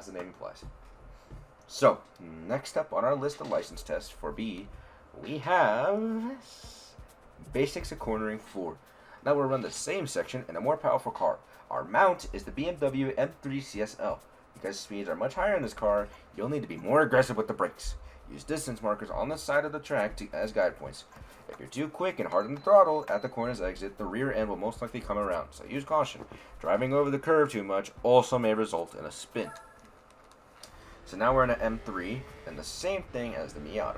as the name implies. So, next up on our list of license tests for B, we have Basics of Cornering 4. Now we'll run the same section in a more powerful car. Our mount is the BMW M3 CSL. Because speeds are much higher in this car, you'll need to be more aggressive with the brakes. Use distance markers on the side of the track as guide points. If you're too quick and hard on the throttle at the corner's exit, the rear end will most likely come around, so use caution. Driving over the curve too much also may result in a spin. So now we're in an M3, and the same thing as the Miata.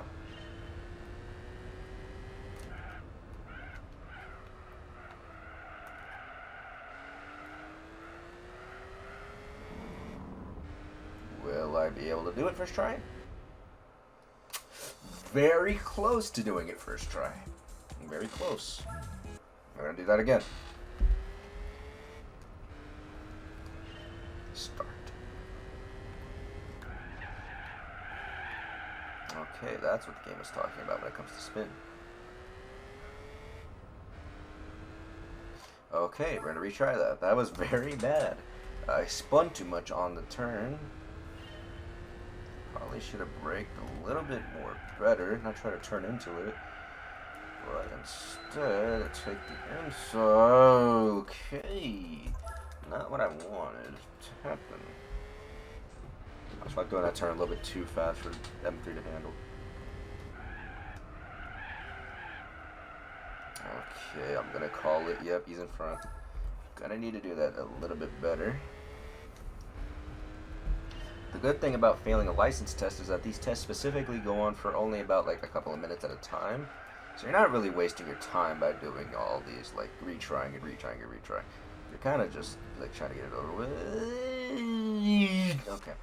Will I be able to do it first try? Very close to doing it first try. Very close. We're going to do that again. Start. Okay, that's what the game is talking about when it comes to spin. Okay, we're going to retry that. That was very bad. I spun too much on the turn. Probably should have braked a little bit more better, not try to turn into it. But instead, take the inside. Okay. Not what I wanted to happen. I was like doing that turn a little bit too fast for M3 to handle. Okay, I'm gonna call it. Yep, he's in front. Gonna need to do that a little bit better. The good thing about failing a license test is that these tests specifically go on for only about like a couple of minutes at a time. So you're not really wasting your time by doing all these like retrying and retrying and retrying. You're kind of just like trying to get it over with. Okay.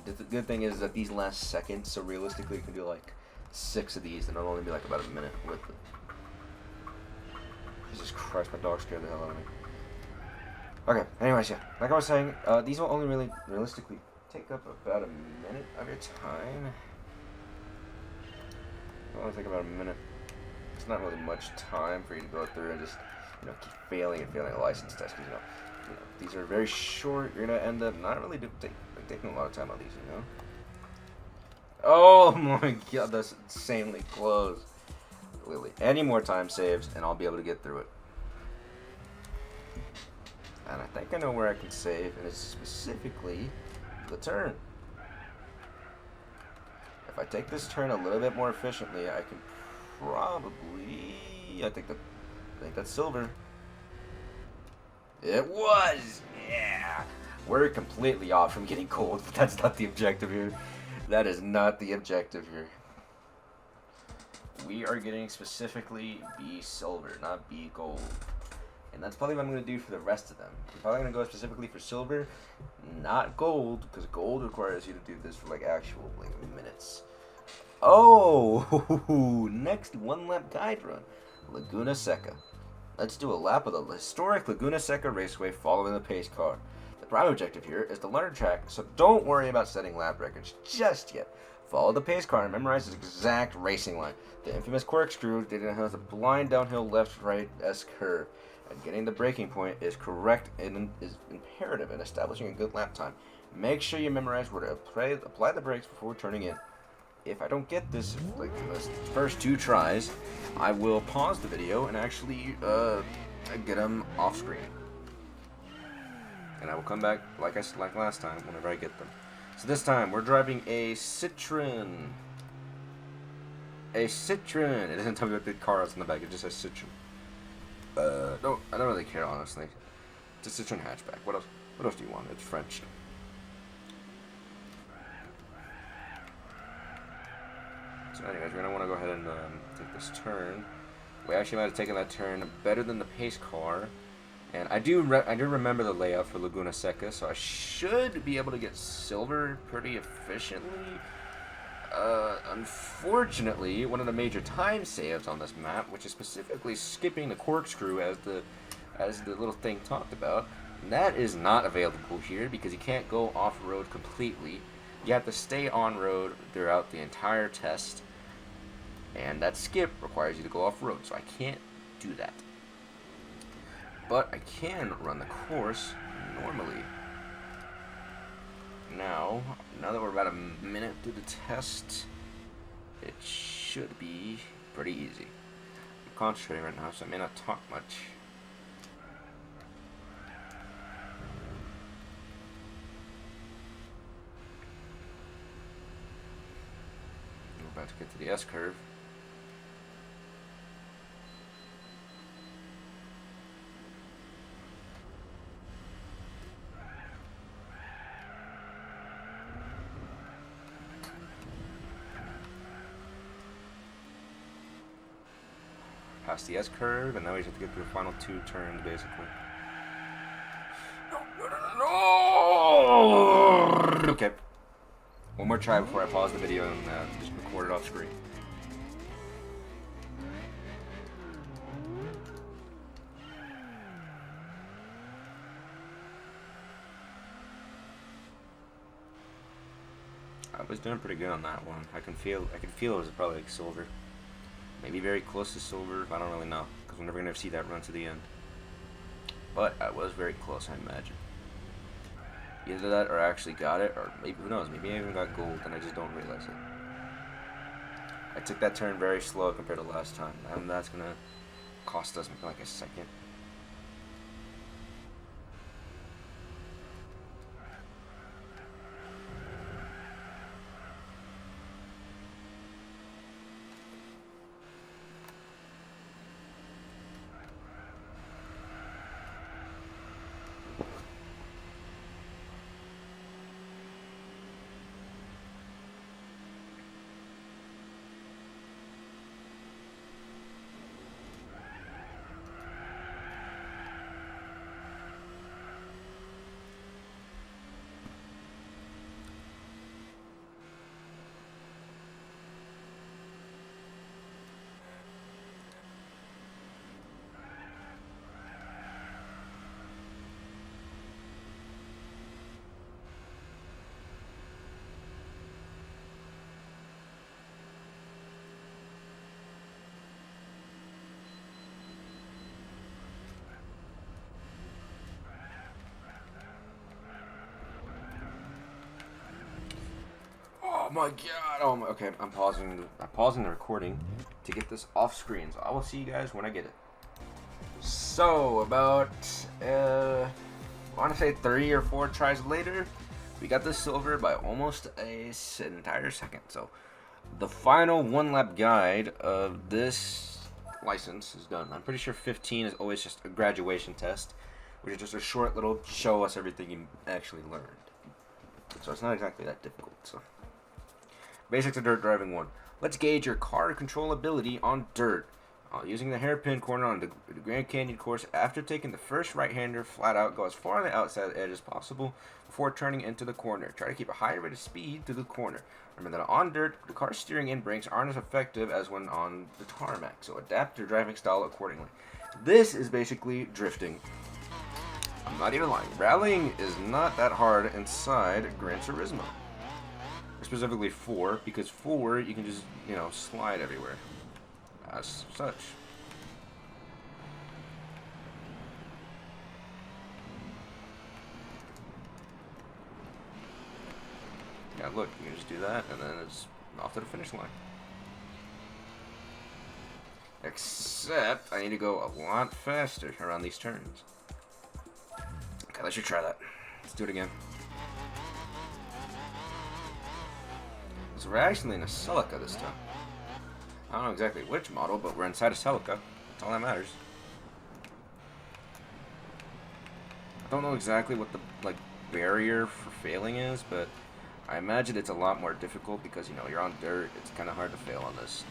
The good thing is that these last seconds, so realistically you can do like 6 of these and it'll only be like about a minute with it. Jesus Christ, my dog scared the hell out of me. Okay, anyways, yeah. Like I was saying, these will only really realistically take up about a minute of your time. It'll only take about a minute. It's not really much time for you to go through and just, keep failing and failing a license test. Because, these are very short. You're going to end up not really taking a lot of time on these, Oh my god, that's insanely close. Lily, any more time saves and I'll be able to get through it. And I think I know where I can save, and it's specifically the turn. If I take this turn a little bit more efficiently, I can probably... I think that's silver. It was! Yeah! We're completely off from getting gold, but that's not the objective here. That is not the objective here. We are getting specifically B silver, not B gold. And that's probably what I'm going to do for the rest of them. I'm probably going to go specifically for silver, not gold, because gold requires you to do this for like actual minutes. Oh, next one lap guide run, Laguna Seca. Let's do a lap of the historic Laguna Seca Raceway following the pace car. The prime objective here is to learn a track, so don't worry about setting lap records just yet. Follow the pace car and memorize its exact racing line. The infamous corkscrew has a blind downhill left-right S-curve. And getting the braking point is correct and is imperative in establishing a good lap time. Make sure you memorize where to apply the brakes before turning in. If I don't get this, like the first 2 tries, I will pause the video and actually get them off screen. And I will come back like last time whenever I get them. So this time we're driving a Citroen. A Citroen. It doesn't tell me what the car is in the back. It just says Citroen. No, I don't really care, honestly. It's a Citroen hatchback. What else do you want? It's French. So anyways, we're going to want to go ahead and take this turn. We actually might have taken that turn better than the pace car. And I do remember the layout for Laguna Seca, so I should be able to get silver pretty efficiently. Unfortunately, one of the major time saves on this map, which is specifically skipping the corkscrew as the little thing talked about, that is not available here because you can't go off-road completely. You have to stay on-road throughout the entire test, and that skip requires you to go off-road, so I can't do that. But I can run the course normally. now that we're about a minute through the test, it should be pretty easy. I'm concentrating right now, so I may not talk much. We're about to get to the S-curve. Past the S-curve, and now we just have to get through the final 2 turns, basically. No! Okay. One more try before I pause the video and just record it off screen. I was doing pretty good on that one. I can feel it was probably like silver. Maybe very close to silver, I don't really know, because we're never going to see that run to the end. But I was very close, I imagine. Either that or I actually got it, or maybe, who knows, maybe I even got gold and I just don't realize it. I took that turn very slow compared to last time, and that's going to cost us maybe like a second. Oh my god! Oh my, okay, I'm pausing the recording to get this off screen. So I will see you guys when I get it. So about I want to say 3 or 4 tries later, we got the silver by almost an entire second. So the final 1 lap guide of this license is done. I'm pretty sure 15 is always just a graduation test, which is just a short little show us everything you actually learned. So it's not exactly that difficult. So. Basics of dirt driving 1. Let's gauge your car controllability on dirt. Using the hairpin corner on the Grand Canyon course, after taking the first right-hander flat out, go as far on the outside edge as possible before turning into the corner. Try to keep a high rate of speed through the corner. Remember that on dirt, the car's steering and brakes aren't as effective as when on the tarmac, so adapt your driving style accordingly. This is basically drifting. I'm not even lying. Rallying is not that hard inside Gran Turismo. Specifically 4, because 4 you can just, slide everywhere as such. Yeah, look, you can just do that and then it's off to the finish line. Except I need to go a lot faster around these turns. Okay, let's just try that. Let's do it again. So we're actually in a Celica this time. I don't know exactly which model, but we're inside a Celica. That's all that matters. I don't know exactly what the barrier for failing is, but I imagine it's a lot more difficult because you're on dirt. It's kind of hard to fail on this.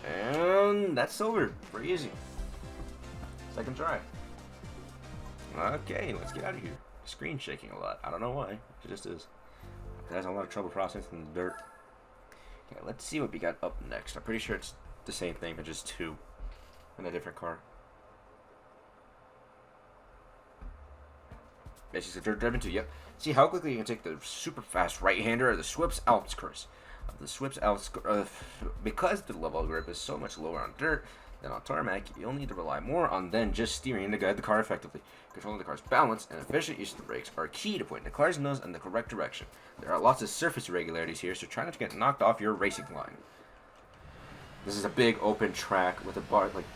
And that's silver. Pretty easy. Second try. Okay, let's get out of here. Screen shaking a lot. I don't know why. It just is. It has a lot of trouble processing the dirt. Okay, let's see what we got up next. I'm pretty sure it's the same thing, but just 2 in a different car. Basically, dirt driving 2. Yep. See how quickly you can take the super fast right-hander or the Swift's Alps course. The Swift's Alps, because the level of grip is so much lower on dirt, Then on tarmac, you'll need to rely more on than just steering to guide the car effectively. Controlling the car's balance and efficient use of the brakes are key to pointing the car's nose in the correct direction. There are lots of surface irregularities here, so try not to get knocked off your racing line. This is a big open track with a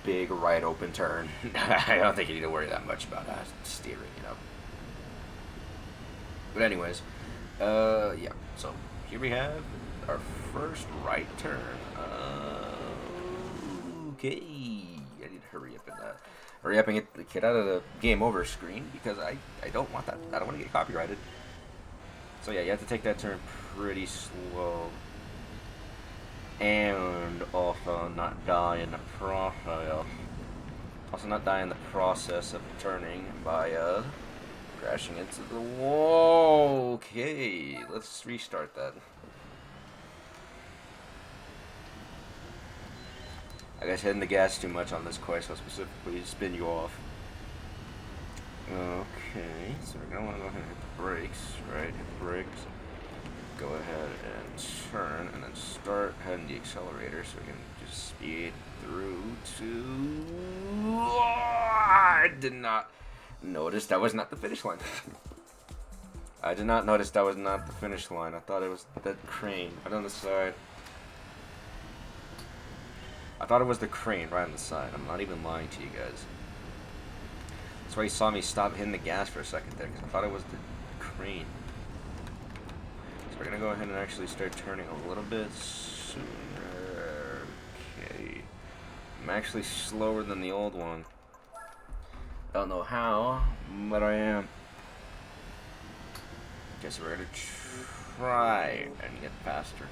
big right open turn. I don't think you need to worry that much about steering, But anyways, yeah. So here we have our first right turn. Okay, I need to hurry up and get the kid out of the game over screen because I don't want that. I don't want to get copyrighted. So yeah, you have to take that turn pretty slow. And also not die in the process. Also not die in the process of turning by crashing into the wall. Okay, let's restart that. I guess hitting the gas too much on this quest will specifically spin you off. Okay, so we're gonna want to go ahead and hit the brakes, right? Hit the brakes. Go ahead and turn, and then start heading the accelerator so we can just speed through to... I did not notice that was not the finish line. I did not notice that was not the finish line. I thought it was that crane right on the side. I thought it was the crane right on the side. I'm not even lying to you guys. That's why you saw me stop hitting the gas for a second there, because I thought it was the crane. So we're going to go ahead and actually start turning a little bit sooner. Okay. I'm actually slower than the old one. Don't know how, but I am. Okay, so we're going to try and get faster.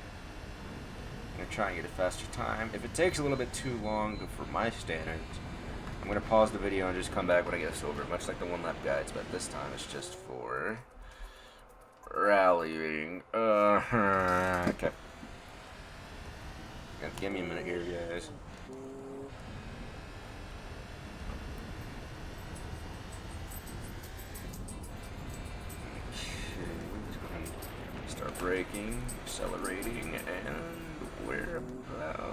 I'm going to try and get a faster time. If it takes a little bit too long for my standards, I'm going to pause the video and just come back when I get us over, much like the one-lap guides, but this time it's just for rallying. Okay. Give me a minute here, guys. Start braking, accelerating, and where?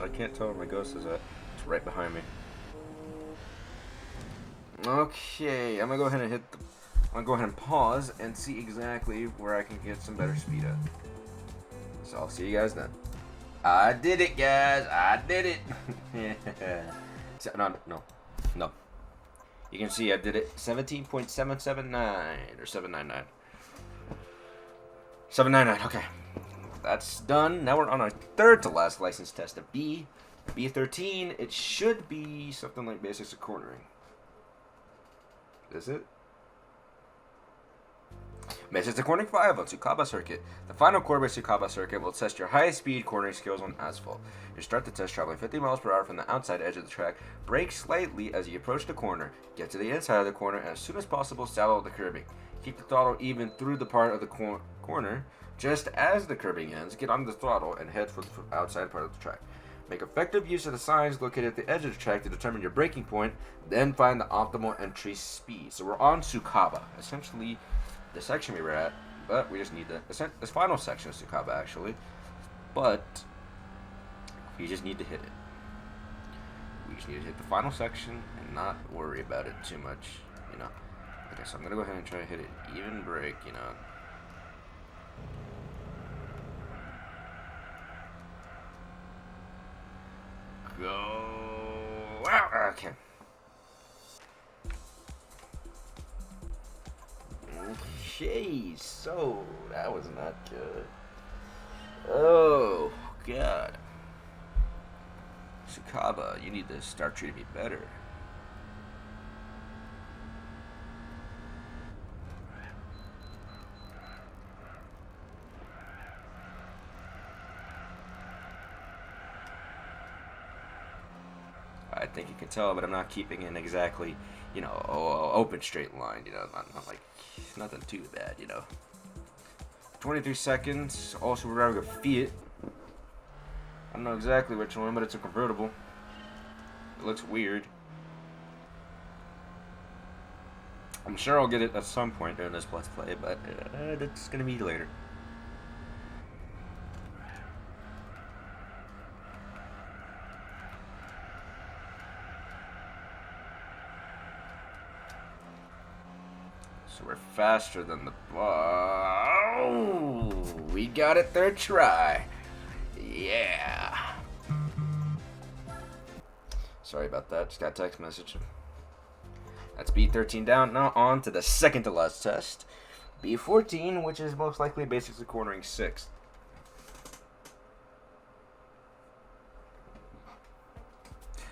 I can't tell where my ghost is at. It's right behind me. Okay, I'm gonna go ahead and pause and see exactly where I can get some better speed at. So I'll see you guys then. I did it, guys. I did it. Yeah. No. You can see I did it. 17.779 or 799. 799. Okay, that's done. Now we're on our third to last license test of B13. It should be something like basics of cornering. Is it? Basics of cornering 5 on Tsukaba circuit. The final corner by Tsukaba circuit will test your highest speed cornering skills on asphalt. You start the test traveling 50 miles per hour from the outside edge of the track. Brake slightly as you approach the corner. Get to the inside of the corner and as soon as possible saddle the curbing. Keep the throttle even through the part of the corner. Just as the curbing ends, get on the throttle and head for the outside part of the track. Make effective use of the signs located at the edge of the track to determine your braking point, then find the optimal entry speed. So we're on Tsukaba, essentially the section we were at, but we just need the final section of Tsukaba actually, but we just need to hit it. We just need to hit the final section and not worry about it too much, Okay, so I'm gonna go ahead and try to hit it even brake, Go. Okay. Okay, so that was not good. Oh, God. Tsukaba, you need to start treating me better. I think you can tell, but I'm not keeping in exactly, open straight line, not like, nothing too bad, 23 seconds, also we're driving a Fiat. I don't know exactly which one, but it's a convertible. It looks weird. I'm sure I'll get it at some point during this Let's Play, but it's gonna be later. faster than the... Oh, we got it third try. Yeah. Sorry about that. Just got a text message. That's B13 down. Now on to the second to last test. B14, which is most likely basically cornering 6th.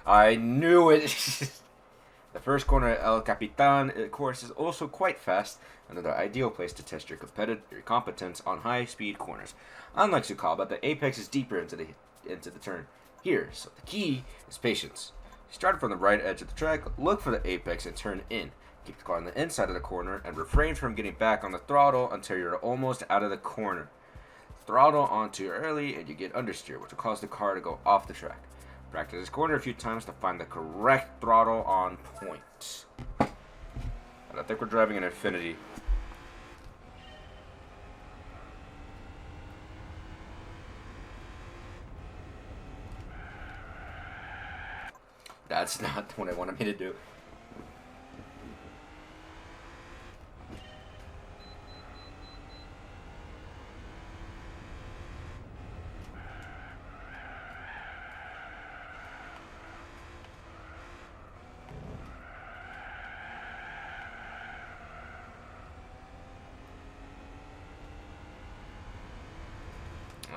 I knew it. The first corner at El Capitan, of course, is also quite fast, another ideal place to test your competence on high-speed corners. Unlike Tsukaba, the apex is deeper into the turn here, so the key is patience. Start from the right edge of the track, look for the apex, and turn in. Keep the car on the inside of the corner, and refrain from getting back on the throttle until you're almost out of the corner. Throttle on too early, and you get understeer, which will cause the car to go off the track. Practice this corner a few times to find the correct throttle on point. And I think we're driving an Infinity. That's not what I wanted me to do.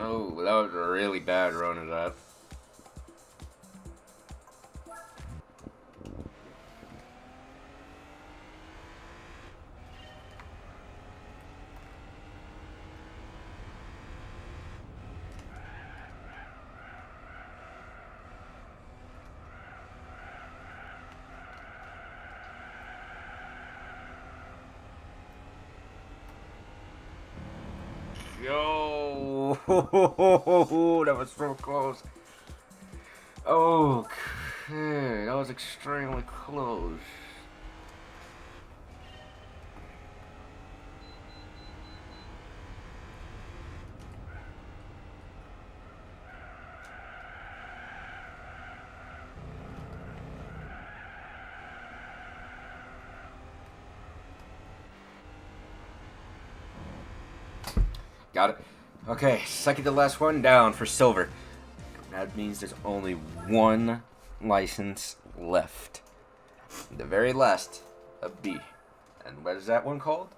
Oh, that was a really bad run of that. Yo, that was so close. Okay, that was extremely close. Got it. Okay, second to last one down for silver. That means there's only one license left. The very last, a B. And what is that one called?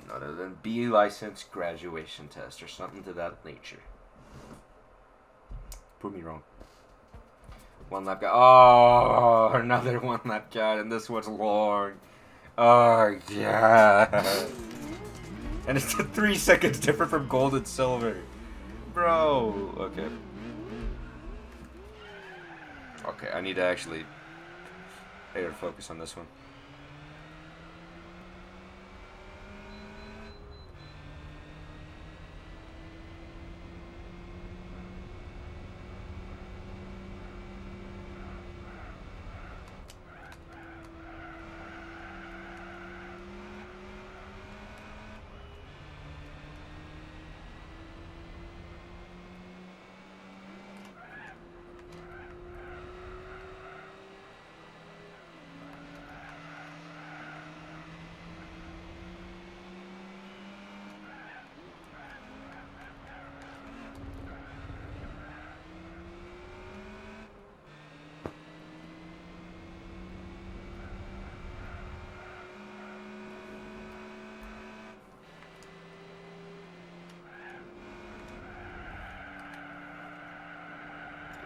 None other than B license graduation test or something to that nature. Prove me wrong. One lap guy. Oh, another one lap guy, and this one's long. Oh, yeah. And it's 3 seconds different from gold and silver. Bro. Okay. Okay, I need to actually focus on this one.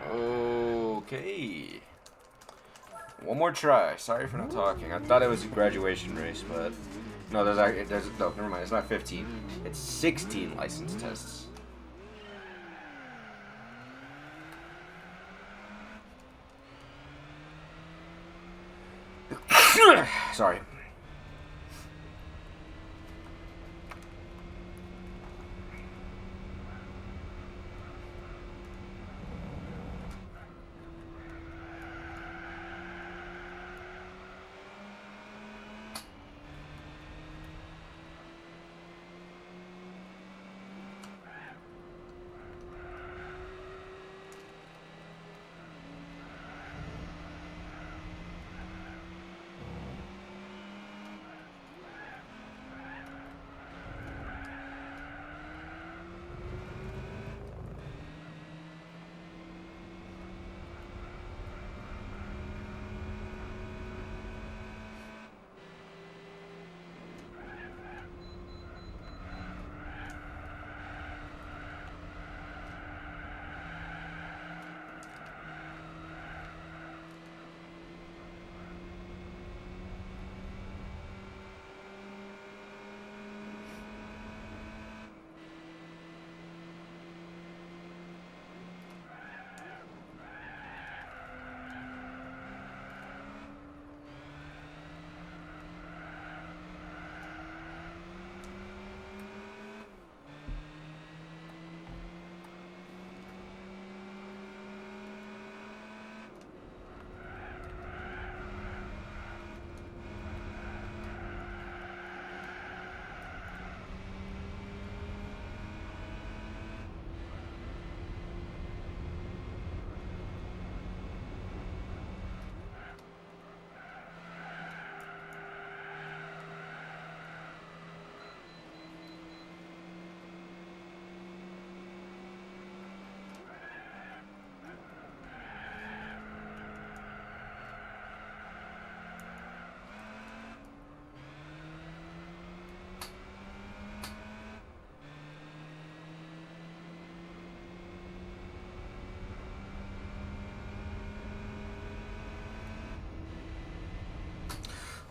Okay. One more try. Sorry for not talking. I thought it was a graduation race, but no, no, never mind. It's not 15. It's 16 license tests. Sorry.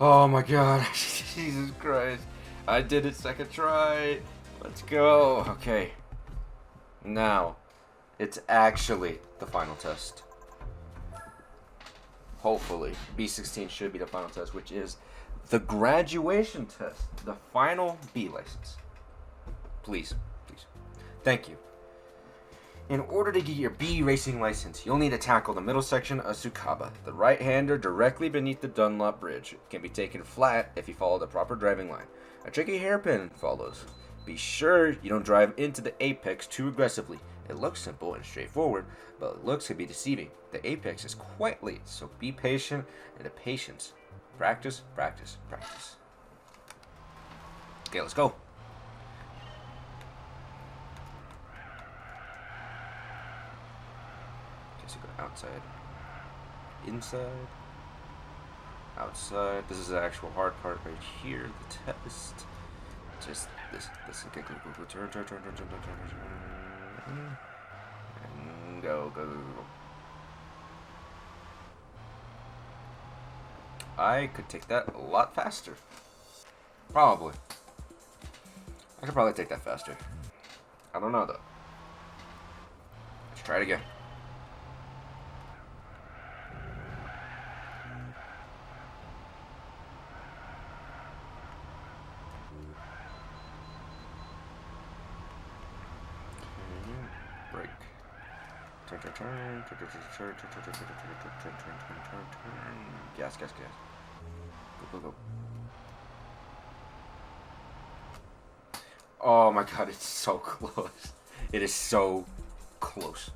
Oh my god. Jesus Christ. I did it second try. Let's go. Okay. Now, it's actually the final test. Hopefully, B16 should be the final test, which is the graduation test. The final B license. Please. Please. Thank you. In order to get your B racing license, you'll need to tackle the middle section of Tsukaba, the right-hander directly beneath the Dunlop Bridge. It can be taken flat if you follow the proper driving line. A tricky hairpin follows. Be sure you don't drive into the apex too aggressively. It looks simple and straightforward, but it looks can be deceiving. The apex is quite late, so be patient and the patience. Practice, practice, practice. Okay, let's go. Okay, so go outside, inside, outside. This is the actual hard part right here, the test. Just this. Okay, go. Turn. And go. I could take that a lot faster. Probably. I could probably take that faster. I don't know though. Let's try it again. Break. Turn. Gas. Go. Oh my god, it's so close. It is so close.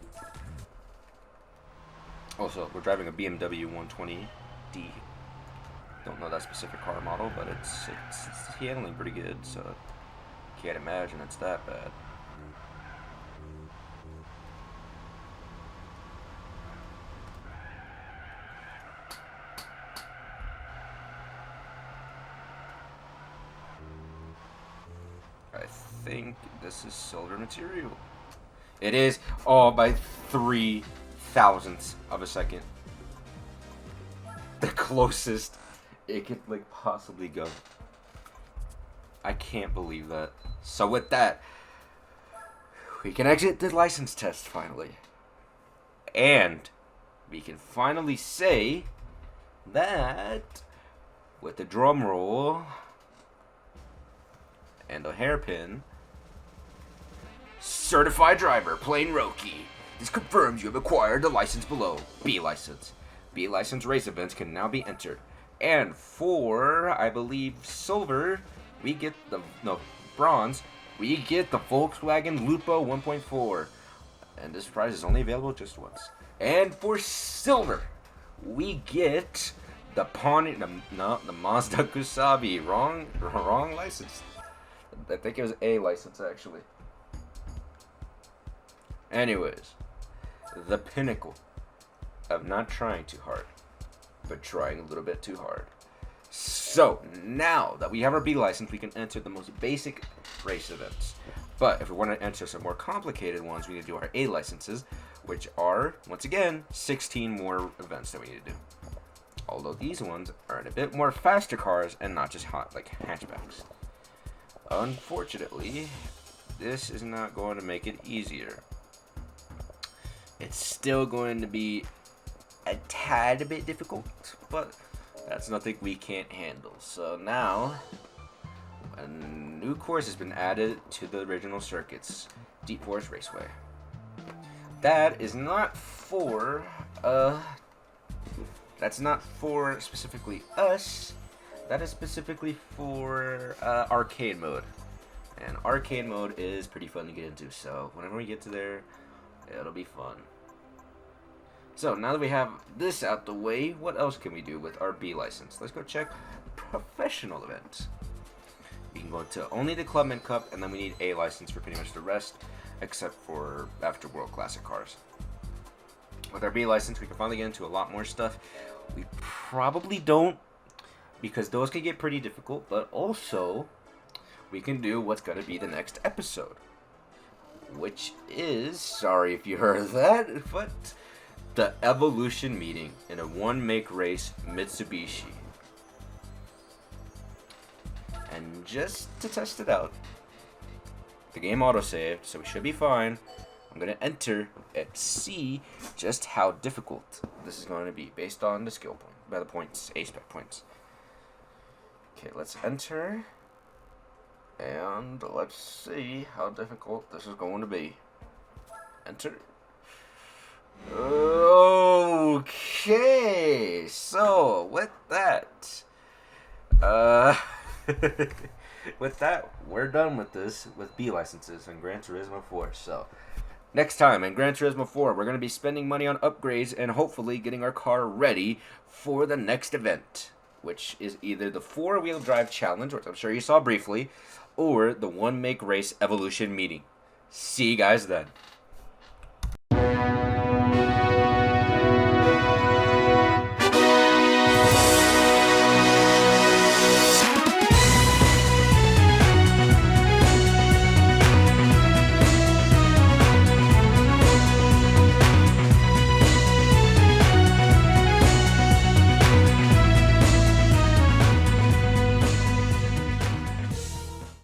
Also, we're driving a BMW 120D. Don't know that specific car model, but it's handling pretty good, so can't imagine it's that bad. I think this is silver material. It is, by 0.003 of a second. The closest it could possibly go. I can't believe that. So with that, we can exit the license test finally. And we can finally say that with the drum roll and a hairpin, certified driver, plain Roki. This confirms you have acquired the license below. B license. B license race events can now be entered. And for, I believe, silver, we get bronze, we get the Volkswagen Lupo 1.4. And this prize is only available just once. And for silver, we get the Mazda Kusabi. Wrong license. I think it was A license, actually. Anyways, the pinnacle of not trying too hard, but trying a little bit too hard. So, now that we have our B license, we can enter the most basic race events. But if we want to enter some more complicated ones, we need to do our A licenses, which are, once again, 16 more events that we need to do. Although these ones are in a bit more faster cars and not just hatchbacks. Unfortunately, this is not going to make it easier. It's still going to be a tad bit difficult, but that's nothing we can't handle. So now, a new course has been added to the original circuits, Deep Forest Raceway. That is not for, that's not for specifically us. That is specifically for arcade mode. And arcade mode is pretty fun to get into, so whenever we get to there, it'll be fun. So now that we have this out the way, what else can we do with our B license? Let's go check professional events. We can go to only the Clubman Cup, and then we need A license for pretty much the rest, except for after World Classic cars. With our B license, we can finally get into a lot more stuff. We probably don't, because those can get pretty difficult, but also we can do what's going to be the next episode, which is, sorry if you heard that, but the Evolution meeting in a one-make race Mitsubishi. just to test it out, the game autosaved, so we should be fine. I'm going to enter and see just how difficult this is going to be based on the skill point, by the points, A-spec points. Okay, let's enter, and let's see how difficult this is going to be. Enter. Okay, so with that, with that, we're done with this with B licenses in Gran Turismo 4. So next time in Gran Turismo 4, we're going to be spending money on upgrades and hopefully getting our car ready for the next event, which is either the 4-wheel drive challenge, which I'm sure you saw briefly, or the 1 Make Race Evolution meeting. See you guys then.